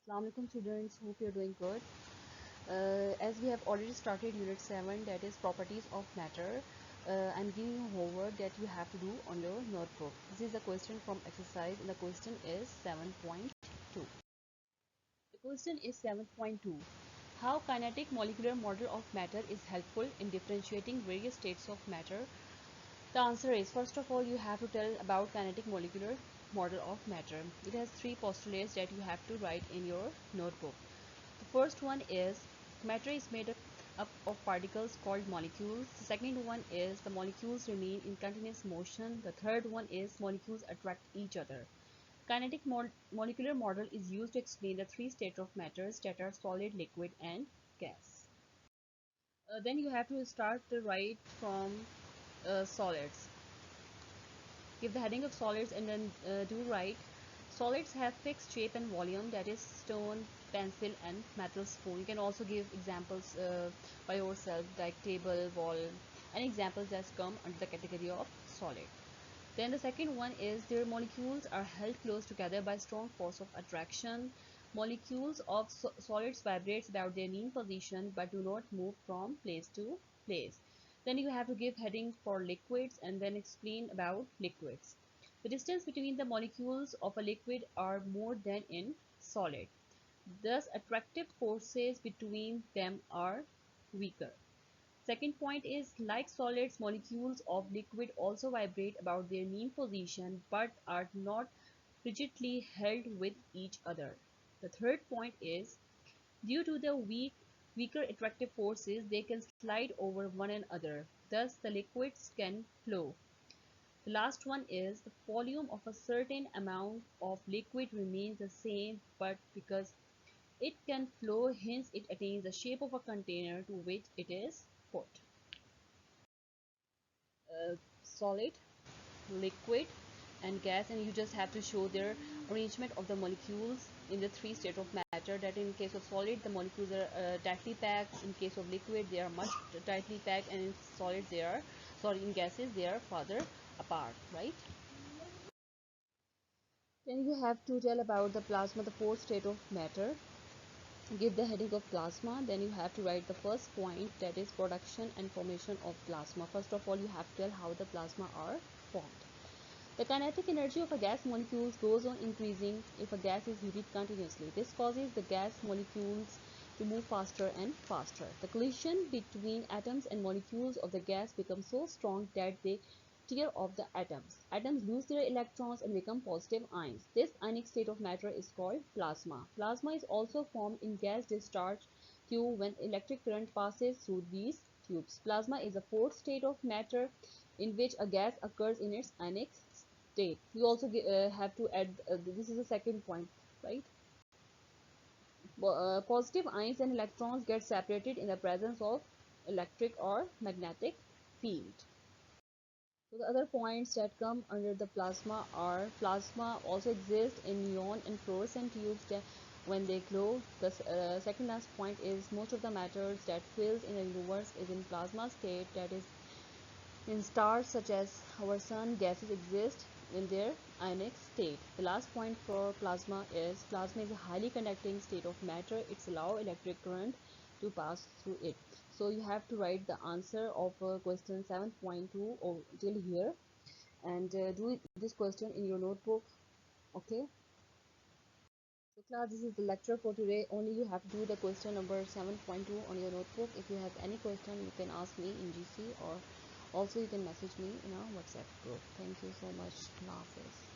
Assalamu alaikum students, hope you're doing good. As we have already started unit 7, that is properties of matter, I'm giving you homework that you have to do on your notebook. This is a question from exercise and the question is 7.2. The question is 7.2. How kinetic molecular model of matter is helpful in differentiating various states of matter? The answer is, first of all, you have to tell about kinetic molecular model of matter. It has three postulates that you have to write in your notebook. The first one is matter is made up of particles called molecules. The second one is the molecules remain in continuous motion. The third one is molecules attract each other. Kinetic molecular model is used to explain the three states of matters that are solid, liquid, and gas. Then you have to start the write from solids. Give the heading of solids and then do write. Solids have fixed shape and volume, that is stone, pencil, and metal spoon. You can also give examples by yourself, like table, wall, and examples that come under the category of solid. Then the second one is their molecules are held close together by strong force of attraction. Molecules of solids vibrates about their mean position but do not move from place to place. Then you have to give heading for liquids and then explain about liquids. The distance between the molecules of a liquid are more than in solid. Thus, attractive forces between them are weaker. Second point is, like solids, molecules of liquid also vibrate about their mean position but are not rigidly held with each other. The third point is, due to the weaker attractive forces, they can slide over one another. Thus, the liquids can flow. The last one is, the volume of a certain amount of liquid remains the same, but because it can flow, hence it attains the shape of a container to which it is put. Solid, liquid, and gas, and you just have to show their arrangement of the molecules in the three states of matter. That in case of solid, the molecules are tightly packed. In case of liquid, they are much tightly packed, and in solids they are, in gases they are farther apart, right? Then you have to tell about the plasma, the fourth state of matter. Give the heading of plasma. Then you have to write the first point, that is production and formation of plasma. First of all, you have to tell how the plasma are formed. The kinetic energy of a gas molecule goes on increasing if a gas is heated continuously. This causes the gas molecules to move faster and faster. The collision between atoms and molecules of the gas becomes so strong that they tear off the atoms. Atoms lose their electrons and become positive ions. This ionic state of matter is called plasma. Plasma is also formed in gas discharge tube when electric current passes through these tubes. Plasma is a fourth state of matter in which a gas occurs in its ionic state. You also have to add, this is the second point, right? Positive ions and electrons get separated in the presence of electric or magnetic field. So the other points that come under the plasma are, plasma also exists in neon and fluorescent tubes when they glow. The second last point is, most of the matters that fills in the universe is in plasma state, that is in stars such as our sun, gases exist in their ionic state. The last point for plasma is a highly conducting state of matter. It's allow electric current to pass through it. So you have to write the answer of question 7.2 till here, and do this question in your notebook. Okay. So class, this is the lecture for today. Only you have to do the question number 7.2 on your notebook. If you have any question, you can ask me in GC, or also you can message me in our WhatsApp group. Thank you so much. Allah Hafiz.